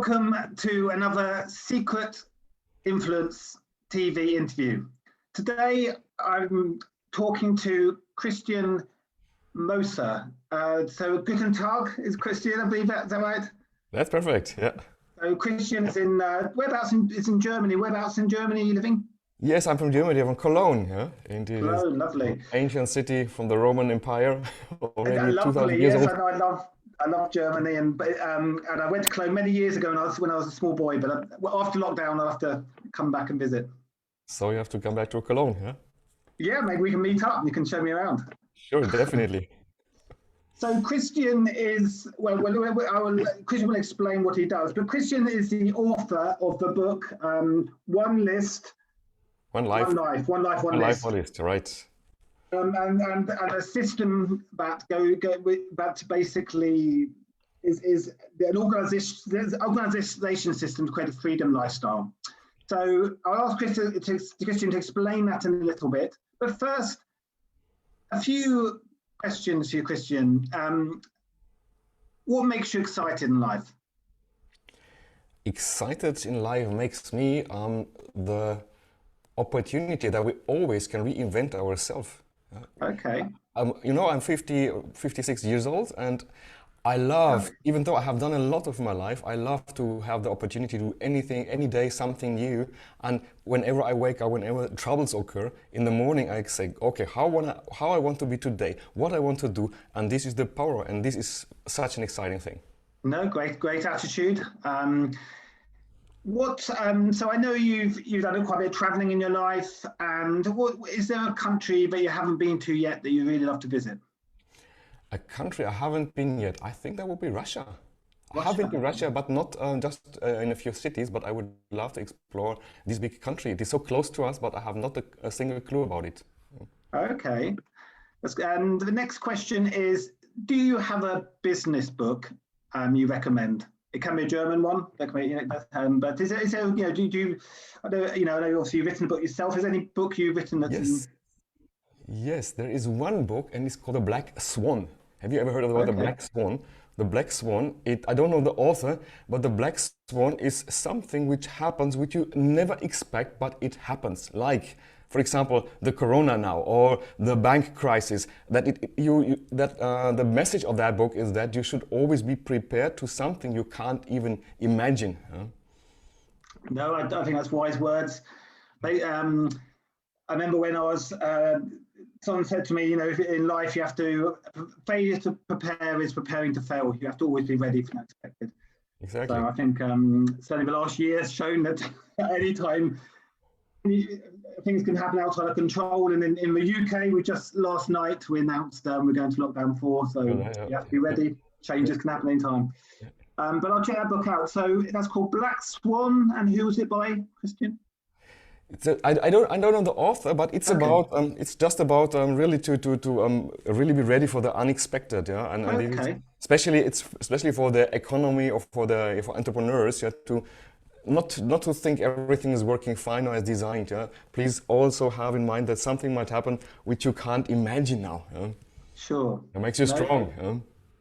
Welcome to another Secret Influence TV interview. Today I'm talking to Christian Moser. So Guten Tag is Christian, I believe is that right? That's perfect, yeah. So Christian is in, whereabouts is in Germany? Whereabouts in Germany are you living? Yes, I'm from Germany, I'm from Cologne, yeah. And it is Oh, an lovely. ancient city from the Roman Empire, already 2000 Lovely, years yes, old. I know, I love Germany, and I went to Cologne many years ago when I was a small boy. But after lockdown, I'll have to come back and visit. So you have to come back to Cologne, yeah? Yeah, maybe we can meet up and you can show me around. Sure, definitely. So Christian is Christian will explain what he does, but Christian is the author of the book One List, One One life, Life, One Life, One one life, List. one list, right? And a system that basically is an organization system to create a freedom lifestyle. So I'll ask Christian to explain that in a little bit. But first, a few questions to you, Christian. What makes you excited in life? Excited in life makes me the opportunity that we always can reinvent ourselves. Okay. I'm 56 years old, and I love, even though I have done a lot of my life, I love to have the opportunity to do anything, any day, something new. And whenever I wake up, whenever troubles occur, in the morning I say, okay, how I want to be today, what I want to do, and this is the power, and this is such an exciting thing. No, great attitude. So I know you've done quite a bit of traveling in your life, and is there a country that you haven't been to yet that you really love to visit? A country I haven't been yet, I think that would be Russia. I have been Russia. to Russia, but not just in a few cities, but I would love to explore this big country. It is so close to us, but I have not a single clue about it. Okay. And the next question is, do you have a business book you recommend? It can be a German one, but is there, do you, I know obviously you've written a book yourself. Is there any book you've written that's Yes, yes, there is one book and it's called The Black Swan. Have you ever heard about The okay? Black Swan? The Black Swan, I don't know the author, but the Black Swan is something which happens which you never expect, but it happens. Like, for example, the Corona now or the bank crisis. The message of that book is that you should always be prepared to something you can't even imagine. Huh? No, I think that's wise words. I remember when I was, someone said to me, in life you have to, failure to prepare is preparing to fail. You have to always be ready for the unexpected. Exactly. So I think certainly the last year has shown that at any time things can happen outside of control. And in the UK, last night we announced we're going to lockdown 4, so Yeah, you have to be ready. Changes can happen anytime. But I'll check that book out. So that's called Black Swan, and who was it by, Christian? I don't know the author, but it's Okay. about it's just about really to really be ready for the unexpected, yeah. And it is, Okay. especially for the economy or for entrepreneurs, you have to not to think everything is working fine or as designed, yeah. Please also have in mind that something might happen which you can't imagine now. Yeah? Sure. It makes you No, strong. Yeah?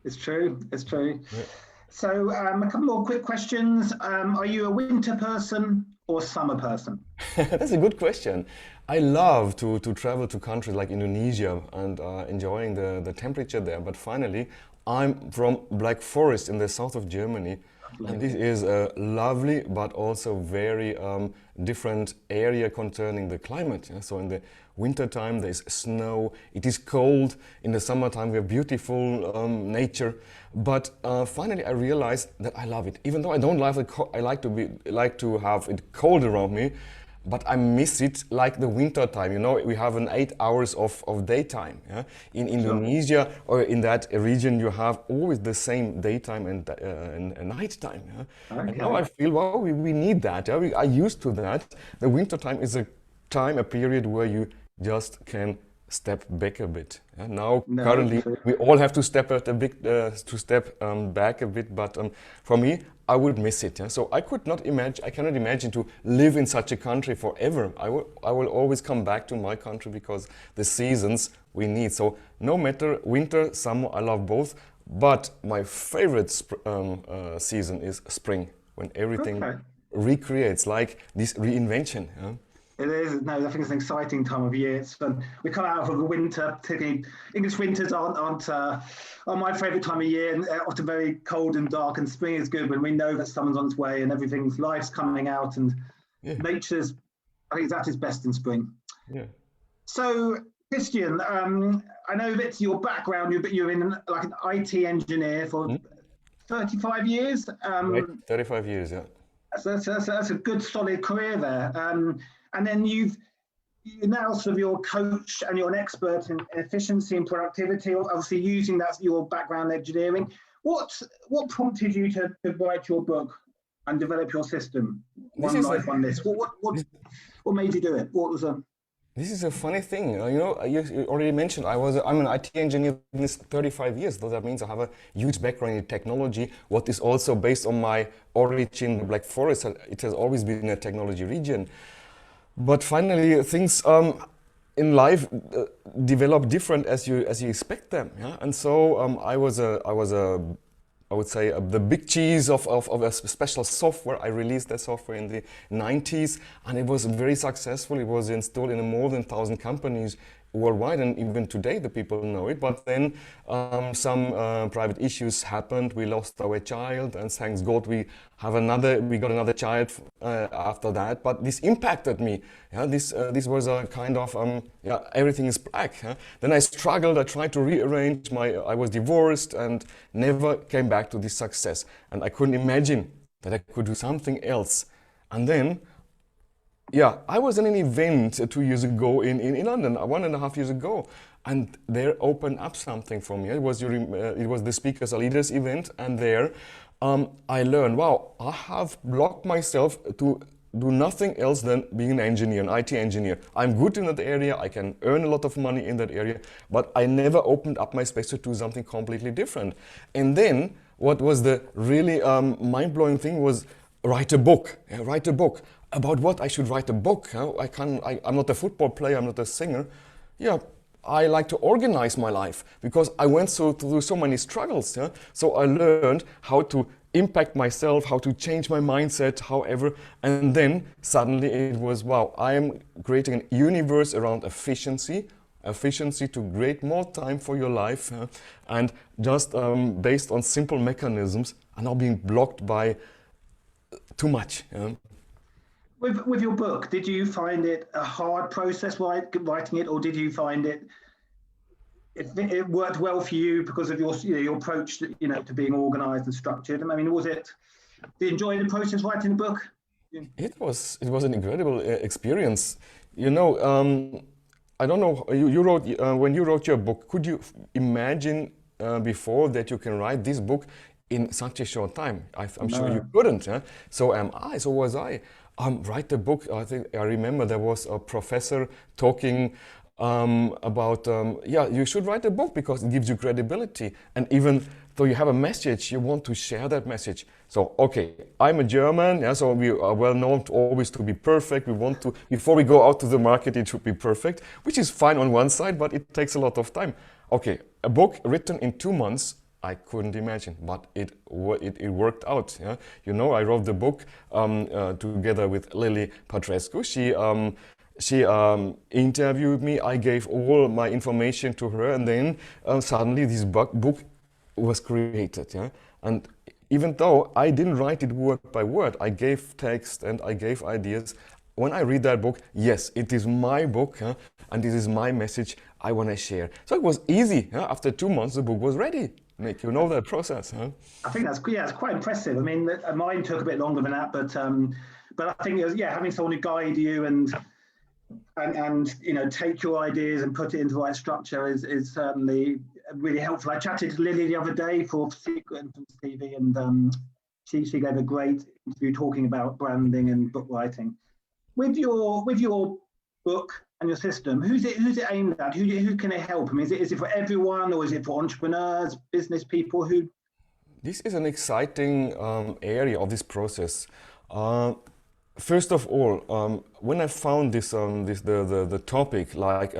it's true. It's true. Yeah. So a couple more quick questions. Are you a winter person or summer person? That's a good question. I love to travel to countries like Indonesia and enjoying the temperature there. But finally, I'm from Black Forest in the south of Germany. And Lovely. this is a lovely but also very different area concerning the climate. Yeah? So in the winter time there's snow, it is cold. In the summertime we have beautiful nature. But finally I realized that I love it. Even though I don't love it, I like to have it cold around me. But I miss it like the winter time. We have an 8 hours of daytime. Yeah? In Sure. Indonesia or in that region, you have always the same daytime and nighttime. Yeah? And now Okay. I feel, well, we need that. Yeah? We are used to that. The winter time is a period where you just can step back a bit. Yeah? Now, No, currently, true. we all have to step back a bit. But for me, I would miss it. Yeah? So I cannot imagine to live in such a country forever. I will always come back to my country because the seasons we need. So no matter winter, summer, I love both. But my favorite season is spring. when everything Okay. recreates, like this reinvention. It is. No, I think it's an exciting time of year. It's fun. We come out of the winter. Particularly English winters aren't my favourite time of year, and often very cold and dark. And spring is good when we know that summer's on its way and everything's life's coming out and Yeah, nature's. I think that is best in spring. yeah. So, Christian, I know that's your background. You're in like an IT engineer for Hmm? 35 years. Right, 35 years, yeah. That's a good solid career there. And then you're now sort of your coach and you're an expert in efficiency and productivity, obviously using that your background in engineering. What prompted you to write your book and develop your system? This One is a life, one list. What made you do it? What was a This is a funny thing. You already mentioned I'm an IT engineer since 35 years. So that means I have a huge background in technology. What is also based on my origin, the Black Forest. It has always been a technology region. But finally, things in life develop different as you expect them. Yeah? And so I would say the big cheese of a special software. I released that software in the 90s and it was very successful. It was installed in more than 1,000 companies worldwide, and even today the people know it. But then some private issues happened. We lost our child, and thanks God we got another child after that. But this impacted me. Yeah, this was a kind of everything is black. Huh? Then I struggled. I tried to rearrange I was divorced and never came back to this success. And I couldn't imagine that I could do something else. And then yeah, I was in an event 2 years ago in London, 1.5 years ago, and there opened up something for me. It was the Speakers Are Leaders event, and there I learned, wow, I have blocked myself to do nothing else than being an engineer, an IT engineer. I'm good in that area, I can earn a lot of money in that area, but I never opened up my space to do something completely different. And then what was the really mind-blowing thing was write a book. Yeah, write a book. About what? I should write a book. I'm not a football player, I'm not a singer. Yeah, I like to organize my life because I went through so many struggles. Yeah? So I learned how to impact myself, how to change my mindset, however. And then suddenly it was, wow, I am creating a universe around efficiency to create more time for your life and just based on simple mechanisms and not being blocked by too much. with your book? Did you find it a hard process writing it, or did you find it worked well for you because of your approach to being organized and structured? I mean, did you enjoy the process writing the book? It was an incredible experience. I don't know. You wrote when you wrote your book. Could you imagine before that you can write this book in such a short time? I'm sure you couldn't. So am I. So was I. Write the book. I remember there was a professor talking about you should write a book because it gives you credibility, and even though you have a message, you want to share that message. So okay, I'm a German, so we are well known always to be perfect. We want to, before we go out to the market, it should be perfect, which is fine on one side, but it takes a lot of time. Okay, a book written in 2 months, I couldn't imagine, but it worked out. Yeah? I wrote the book together with Lily Patrescu. She interviewed me. I gave all my information to her, and then suddenly this book was created. Yeah? And even though I didn't write it word by word, I gave text and I gave ideas. When I read that book, yes, it is my book, and this is my message I want to share. So it was easy. After 2 months, the book was ready. Nick, you know that process, huh? I think it's quite impressive. I mean, mine took a bit longer than that, but I think it was, having someone to guide you and take your ideas and put it into the right structure is certainly really helpful. I chatted to Lily the other day for Secret TV, and she gave a great interview talking about branding and book writing. With your book and your system, who's it aimed at? Who can it help? I mean, is it for everyone, or is it for entrepreneurs, business people? Who? This is an exciting area of this process. First of all, when I found the topic, like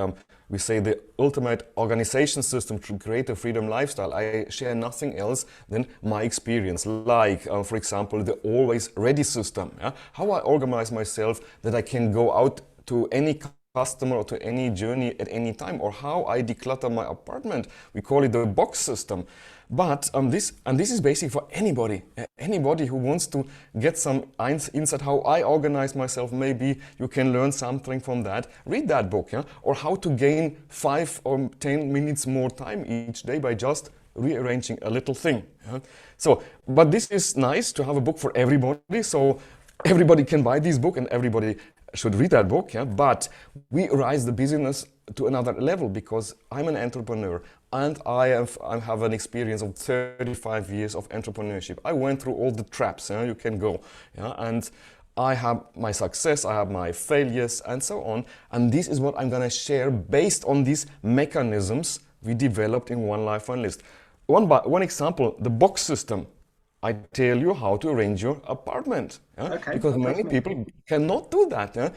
we say the ultimate organization system to create a freedom lifestyle, I share nothing else than my experience. Like, for example, the always ready system. Yeah? How I organize myself that I can go out to any customer or to any journey at any time, or how I declutter my apartment. We call it the box system. But this is basic for anybody, anybody who wants to get some insight how I organize myself. Maybe you can learn something from that. Read that book, yeah? Or how to gain 5 or 10 minutes more time each day by just rearranging a little thing. Yeah? So, but this is nice to have a book for everybody. So everybody can buy this book and everybody should read that book, yeah? But we rise the business to another level because I'm an entrepreneur and I have an experience of 35 years of entrepreneurship. I went through all the traps, you can go, yeah? And I have my success, I have my failures and so on. And this is what I'm gonna share based on these mechanisms we developed in One Life, One List. One example, the box system. I tell you how to arrange your apartment, yeah? Okay, Because many people cannot do that. Yeah?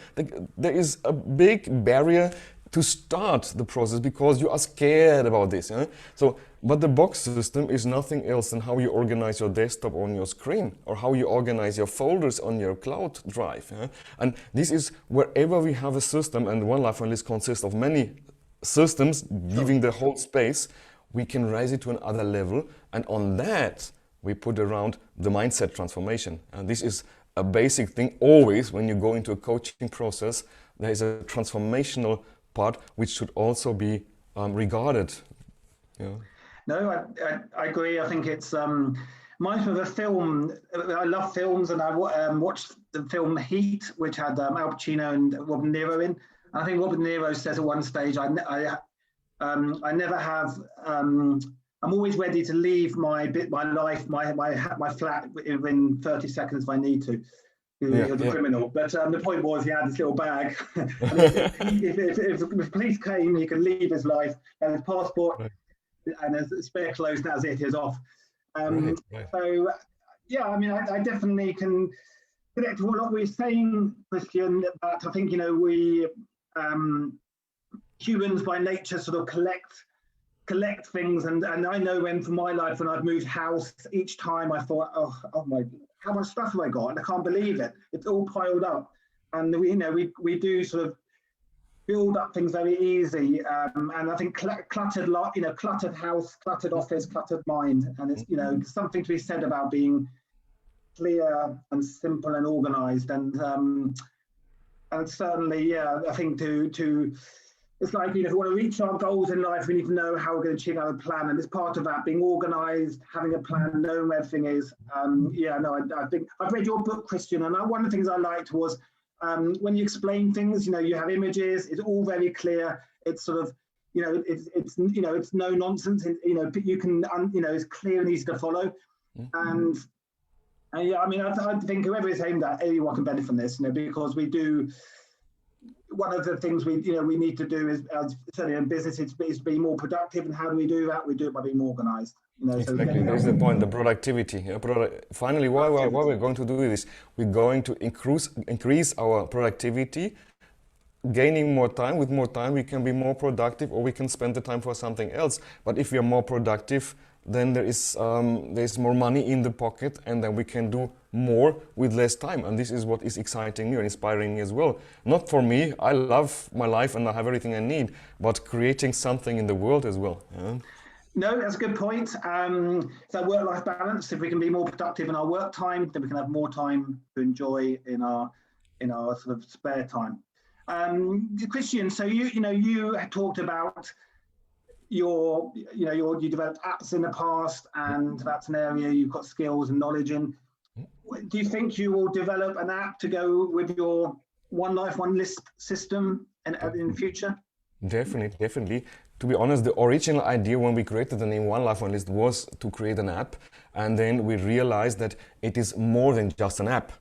There is a big barrier to start the process because you are scared about this. Yeah? So, but the box system is nothing else than how you organize your desktop on your screen or how you organize your folders on your cloud drive. Yeah? And this is wherever we have a system, and One Life, One List consists of many systems giving the whole space, we can raise it to another level, and on that we put around the mindset transformation. And this is a basic thing always when you go into a coaching process. There is a transformational part which should also be regarded. Yeah. No, I agree. I think it's reminds me of a film. I love films, and I watched the film Heat, which had Al Pacino and Robert De Niro in. And I think Robert De Niro says at one stage, I never have. I'm always ready to leave my life, my flat within 30 seconds if I need to. He was a criminal. But the point was he had this little bag. And if the police came, he could leave his life, and his passport, and his spare clothes, and that's it, he was off. So, yeah, I mean, I definitely can connect to what we're saying, Christian, but I think, we humans by nature sort of collect things, and I know when from my life when I've moved house, each time I thought, oh my, how much stuff have I got? And I can't believe it. It's all piled up, and we do sort of build up things very easy. And I think cluttered house, cluttered office, cluttered mind, and it's something to be said about being clear and simple and organized, and certainly, yeah, I think to it's like, if we want to reach our goals in life, we need to know how we're going to achieve our plan. And it's part of that, being organized, having a plan, knowing where everything is. I think I've read your book, Christian, and one of the things I liked was when you explain things, you have images, it's all very clear. It's sort of, it's no nonsense. You can, it's clear and easy to follow. And yeah, I mean, I think whoever is aimed at, anyone can benefit from this, because we do. One of the things we need to do is, certainly in business, is be more productive. And how do we do that? We do it by being organized. Exactly, that's the point, the productivity. Finally, why we're going to do this? We're going to increase our productivity, gaining more time. With more time, we can be more productive, or we can spend the time for something else. But if we are more productive, then there's more money in the pocket, and then we can do more with less time. And this is what is exciting me and inspiring me as well. Not for me, I love my life and I have everything I need, but creating something in the world as well. Yeah? No, that's a good point. So work-life balance, if we can be more productive in our work time, then we can have more time to enjoy in our sort of spare time. Christian, so you had talked about you developed apps in the past, and that's an area you've got skills and knowledge in. Do you think you will develop an app to go with your One Life, One List system in the future? Definitely. To be honest, the original idea when we created the name One Life, One List was to create an app, and then we realized that it is more than just an app.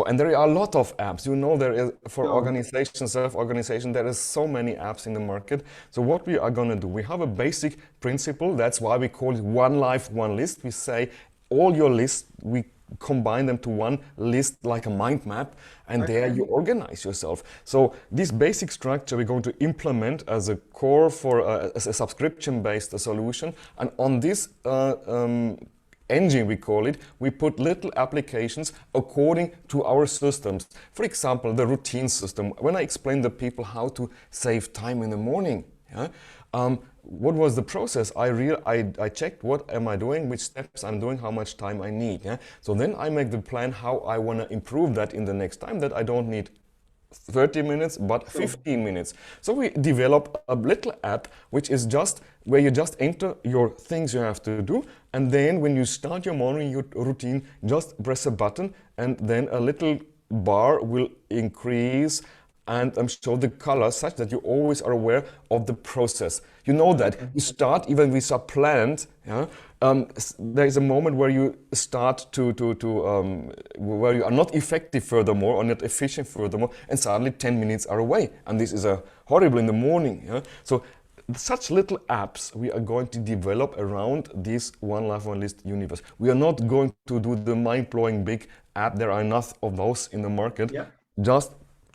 And there are a lot of apps, there is for organization, self-organization, there is so many apps in the market. So what we are going to do, we have a basic principle, that's why we call it One Life, One List. We say all your lists, we combine them to one list like a mind map, and there you organize yourself. So this basic structure we're going to implement as a core for as a subscription-based solution, and on this engine, we call it, we put little applications according to our systems. For example, the routine system. When I explain to people how to save time in the morning, yeah, what was the process? I checked what am I doing, which steps I'm doing, how much time I need. Yeah? So then I make the plan how I want to improve that in the next time, that I don't need 30 minutes, but 15 minutes. So we develop a little app, which is just where you just enter your things you have to do. And then when you start your morning routine, just press a button and then a little bar will increase and show the color such that you always are aware of the process. You know that you start even with a plant. Yeah? There is a moment where you start where you are not effective furthermore, or not efficient furthermore, and suddenly 10 minutes are away. And this is horrible in the morning. Yeah? So such little apps we are going to develop around this One Life, One List universe. We are not going to do the mind-blowing big app. There are enough of those in the market. Yeah. Just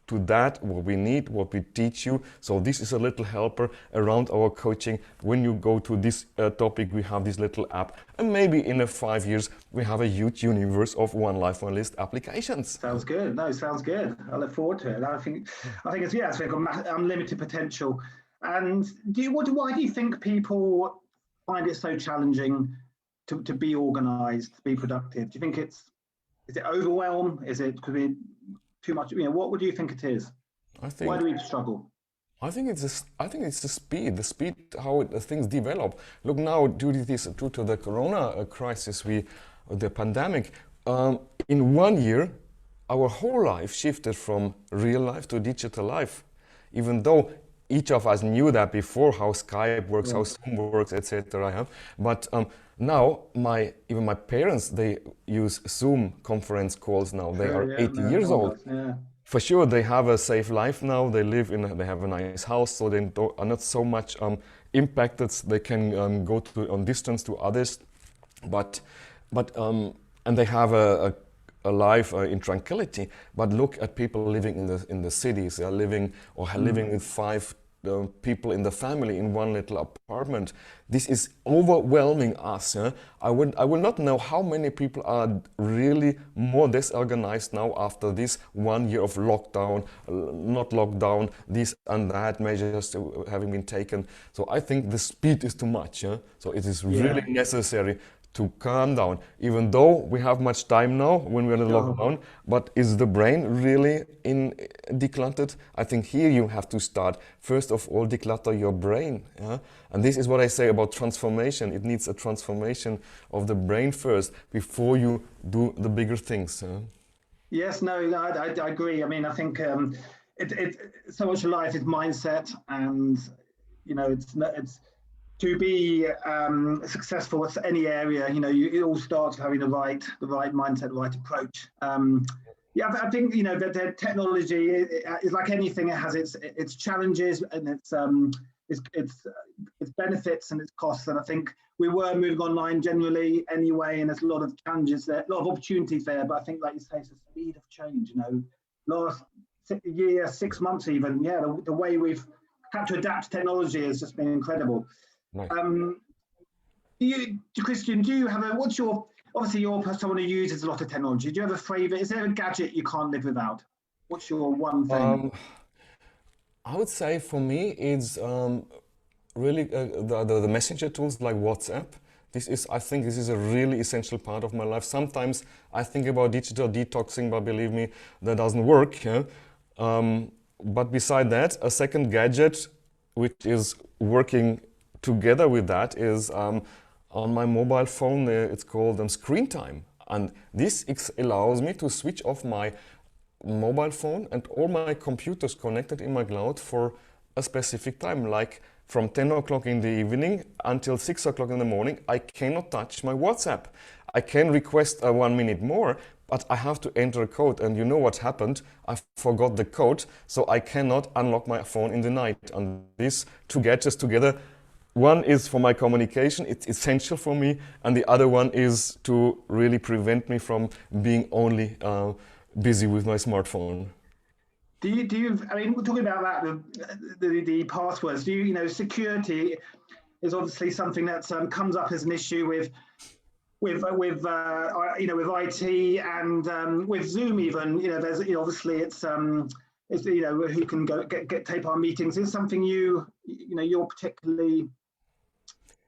to that, what we need, what we teach you. So this is a little helper around our coaching. When you go to this topic, we have this little app. And maybe in 5 years, we have a huge universe of One Life, One List applications. Sounds good. No, sounds good. I look forward to it. I think it's got unlimited potential. And why do you think people find it so challenging to be organized, to be productive? Do you think is it overwhelm? Could be too much? What would you think it is? Why do we struggle? I think it's the speed how things develop. Look now, due to the corona crisis, the pandemic, in 1 year, our whole life shifted from real life to digital life. Even though each of us knew that before, how Skype works, how Zoom works, etc. But now, even my parents, they use Zoom conference calls now. They are 80 years old. Yeah. For sure, they have a safe life now. They they have a nice house, so they are not so much impacted. They can go on distance to others, and they have a life in tranquility. But look at people living in the cities. They are living with 5 people in the family in one little apartment. This is overwhelming us. Yeah? I will not know how many people are really more disorganized now after this 1 year of lockdown, not lockdown, this and that measures having been taken. So I think the speed is too much. Yeah? So it is really necessary to calm down, even though we have much time now when we're in lockdown. But is the brain really decluttered? I think here you have to start. First of all, declutter your brain. Yeah? And this is what I say about transformation. It needs a transformation of the brain first before you do the bigger things. Yeah? Yes, no, I agree. I mean, I think so much of life is mindset, and it's to be successful at any area, it all starts with having the right mindset, the right approach. I think that the technology is like anything; it has its challenges and its benefits and its costs. And I think we were moving online generally anyway, and there's a lot of challenges there, a lot of opportunities there. But I think, like you say, it's the speed of change. Last year, 6 months even, the way we've had to adapt to technology has just been incredible. Nice. Christian, do you have obviously you're someone who uses a lot of technology. Do you have a favorite? Is there a gadget you can't live without? What's your one thing? I would say for me it's really the messenger tools like WhatsApp. I think this is a really essential part of my life. Sometimes I think about digital detoxing, but believe me, that doesn't work. Yeah? But beside that, a second gadget which is working together with that is on my mobile phone. It's called screen time, and this allows me to switch off my mobile phone and all my computers connected in my cloud for a specific time, like from 10 o'clock in the evening until 6 o'clock in the morning. I cannot touch my WhatsApp. I can request 1 minute more, but I have to enter a code, and you know what happened? I forgot the code, so I cannot unlock my phone in the night. And these two gadgets together one is for my communication, it's essential for me, and the other one is to really prevent me from being only busy with my smartphone. I mean, we're talking about that, the passwords. Security is obviously something that comes up as an issue with IT and with Zoom even. There's obviously it's who can go get tape our meetings. Is something you're particularly.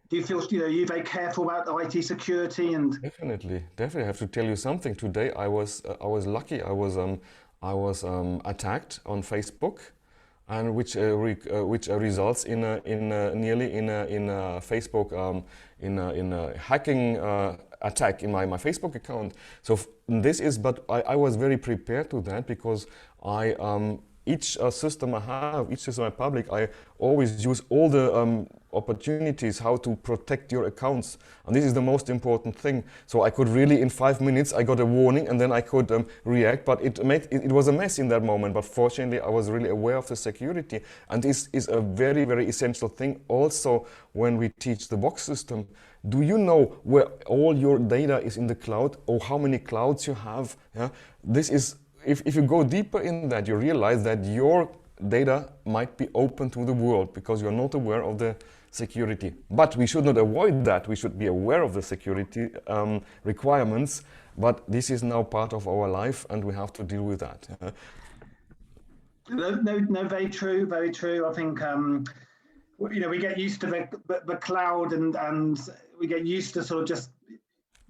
Do you feel you're very careful about the IT security and? Definitely. I have to tell you something. Today I was lucky. I was attacked on Facebook, and which results in nearly in a Facebook in a hacking attack in my Facebook account. So but I was very prepared to that, because each system I have, each system I public, I always use all the opportunities how to protect your accounts, and this is the most important thing. So I could really, in 5 minutes, I got a warning, and then I could react. But it was a mess in that moment. But fortunately, I was really aware of the security, and this is a very, very essential thing. Also, when we teach the box system, do you know where all your data is in the cloud, or how many clouds you have? Yeah, this is. If you go deeper in that, you realize that your data might be open to the world because you're not aware of the security. But we should not avoid that. We should be aware of the security requirements. But this is now part of our life, and we have to deal with that. No, very true, very true. I think we get used to the cloud, and we get used to sort of just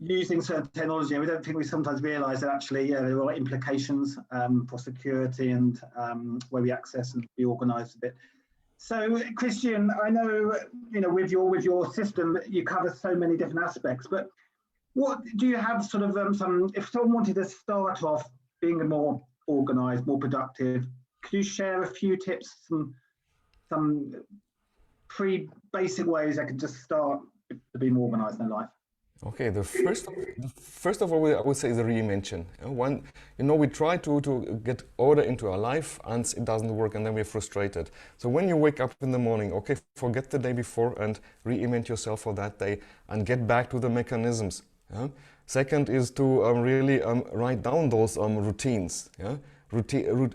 using certain technology. We don't think we sometimes realise that actually, there are implications for security and where we access and be organised a bit. So, Christian, I know with your system you cover so many different aspects. But what do you have sort of some? If someone wanted to start off being more organised, more productive, could you share a few tips, some pretty basic ways I could just start to be more organised in their life? Okay, the first of all, I would say is the reinvention. We try to get order into our life, and it doesn't work, and then we're frustrated. So when you wake up in the morning, okay, forget the day before and reinvent yourself for that day, and get back to the mechanisms. Yeah? Second is to really write down those routines. Yeah?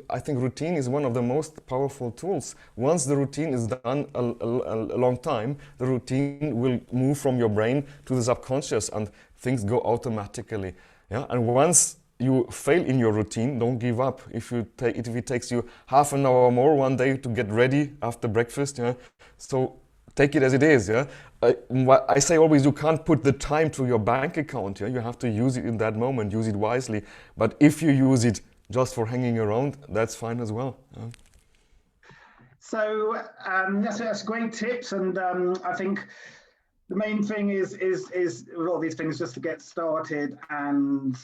I think routine is one of the most powerful tools. Once the routine is done a long time, the routine will move from your brain to the subconscious, and things go automatically. Yeah? And once you fail in your routine, don't give up. If it takes you half an hour more one day to get ready after breakfast, yeah? So take it as it is. Yeah? I say always, you can't put the time to your bank account. Yeah? You have to use it in that moment, use it wisely. But if you use it just for hanging around, that's fine as well. Yeah. So that's great tips, and I think the main thing is a lot of these things just to get started, and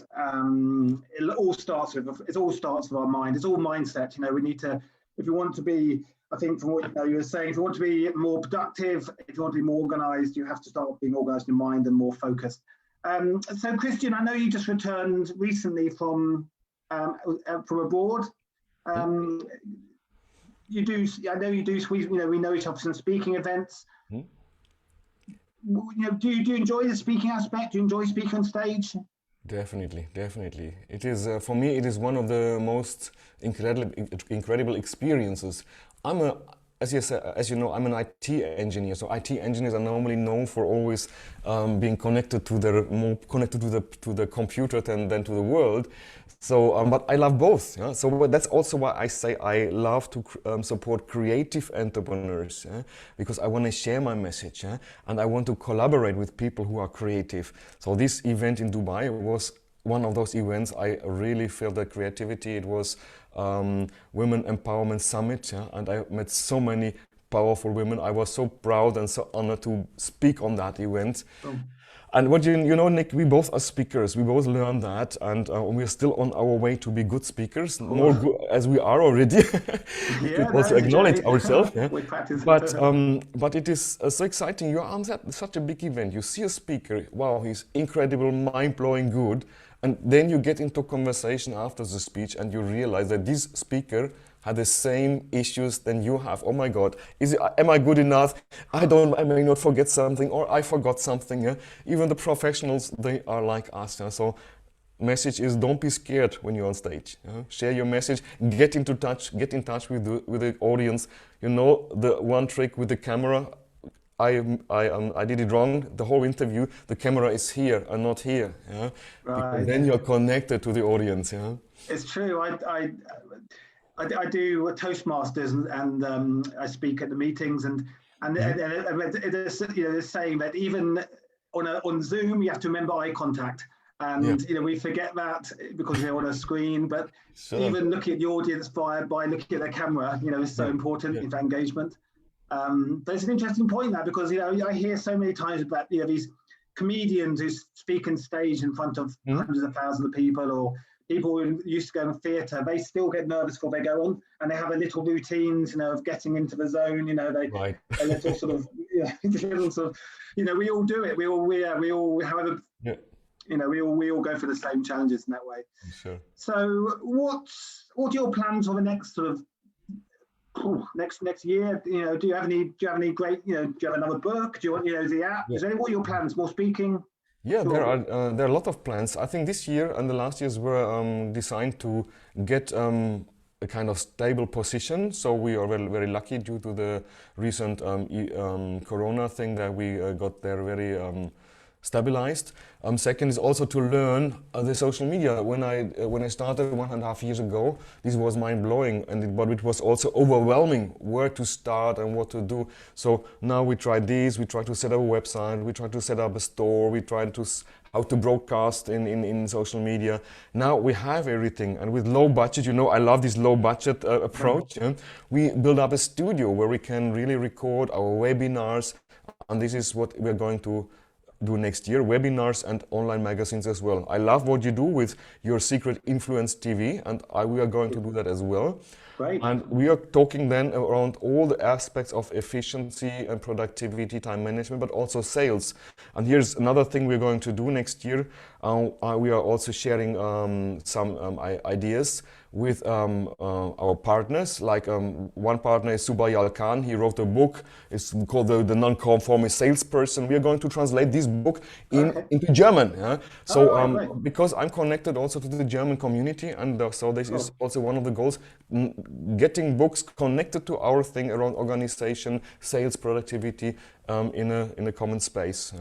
it all starts with our mind. It's all mindset. We need to, if you want to be, I think from what you were saying, if you want to be more productive, if you want to be more organised, you have to start being organised in your mind and more focused. So Christian, I know you just returned recently from abroad. I know you do. We know each other from speaking events. Do you enjoy the speaking aspect? Do you enjoy speaking on stage? Definitely. It is for me. It is one of the most incredible experiences. As you know, I'm an IT engineer. So IT engineers are normally known for always being connected to the computer than to the world. So, but I love both. Yeah? So that's also why I say I love to support creative entrepreneurs, yeah? Because I want to share my message, yeah? And I want to collaborate with people who are creative. So this event in Dubai was one of those events. I really felt that creativity. It was Women Empowerment Summit, yeah? And I met so many powerful women. I was so proud and so honored to speak on that event. Oh. And what Nick, we both are speakers. We both learned that, and we're still on our way to be good speakers, more good as we are already. We could also acknowledge ourselves. Yeah? But it is so exciting. You're on such a big event. You see a speaker. Wow, he's incredible, mind-blowing, good. And then you get into conversation after the speech, and you realize that this speaker had the same issues than you have. Oh my God, am I good enough? I may not forget something, or I forgot something. Yeah? Even the professionals, they are like us. Yeah? So message is, don't be scared when you're on stage. Share your message, get in touch with the audience. You know, the one trick with the camera, I did it wrong the whole interview. The camera is here and not here. Yeah? Because Right. then you're connected to the audience. Yeah? It's true. I do Toastmasters and I speak at the meetings and it's, you know, they're saying that even on Zoom you have to remember eye contact. And Yeah. you know, we forget that because they're on a screen, but Sure. even looking at the audience by looking at the camera, you know, is so important for engagement. But it's an interesting point now, because you know, I hear so many times about, you know, these comedians who speak on stage in front of hundreds of thousands of people, or people who used to go in theatre. They still get nervous before they go on, and they have a little routines, you know, of getting into the zone. You know, a little sort of, you know, little sort of, you know, we all do it. We all, however. Yeah. You know, we all go through the same challenges in that way. Sure. So, what are your plans for the next sort of next year? You know, do you have any great? You know, do you have another book? Do you want, you know, the app? Is there, what are your plans? More speaking? Yeah, there are a lot of plans. I think this year and the last years were designed to get a kind of stable position. So we are very, very lucky due to the recent Corona thing that we got there very stabilized. Second is also to learn the social media. When I started 1.5 years ago, this was mind-blowing, but it was also overwhelming where to start and what to do. So now we try this, we try to set up a website, we try to set up a store, we try to how to broadcast in social media. Now we have everything, and with low budget, you know, I love this low budget approach. We build up a studio where we can really record our webinars, and this is what we're going to do next year, webinars and online magazines as well. I love what you do with your Secret Influence TV, and we are going to do that as well. Great. And we are talking then around all the aspects of efficiency and productivity, time management, but also sales. And here's another thing we're going to do next year. We are also sharing some ideas with our partners. Like one partner is Subayal Khan. He wrote a book. It's called the Nonconformist Salesperson. We are going to translate this book into German. Yeah? So because I'm connected also to the German community, and so this is also one of the goals, getting books connected to our thing around organization, sales, productivity in a common space.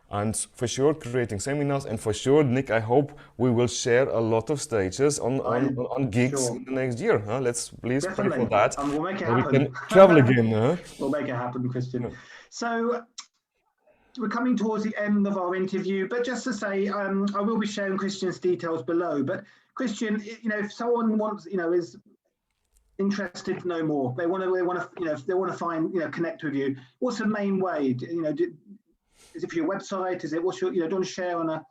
And for sure creating seminars, and for sure, Nick, I hope we will share a lot of stages on gigs in the next year. Let's please pray for that. We'll make it happen. We can travel again. We'll make it happen, Christian. So we're coming towards the end of our interview, but just to say, I will be sharing Christian's details below. But Christian, you know, if someone wants, you know, is interested to know more, they want to, you know, if they want to find, you know, connect with you, what's the main way? You know, is it for your website? Is it, what's your, you know, do you want to share on a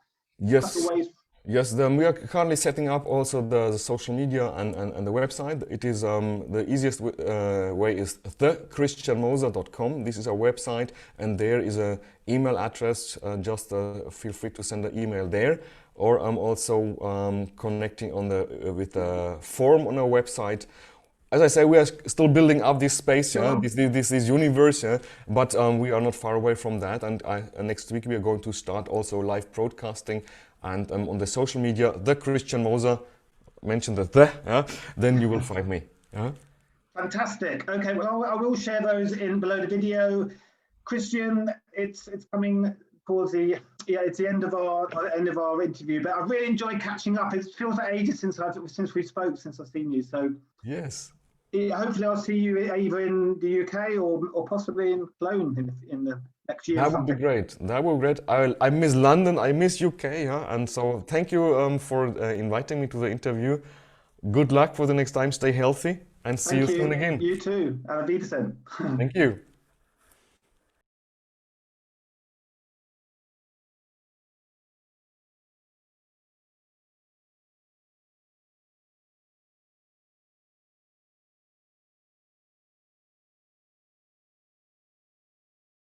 couple of ways? Yes, we are currently setting up also the social media and the website. It is the easiest way is thechristianmoser.com. This is our website, and there is an email address. Just feel free to send an email there. Or I'm also connecting on with the form on our website. As I say, we are still building up this space, this universe, but we are not far away from that. And next week we are going to start also live broadcasting, and on the social media, the Christian Moser, mention then you will find me. Fantastic. Okay, well, I will share those in below the video. Christian, it's coming towards the end of our interview, but I've really enjoyed catching up. It feels like ages since we spoke, since I've seen you. So yes, hopefully I'll see you either in the UK or possibly in Cologne in the next year. That would be great. That would be great. I miss London. I miss UK. And so thank you for inviting me to the interview. Good luck for the next time. Stay healthy, and see you soon again. You too. Auf Wiedersehen. Thank you.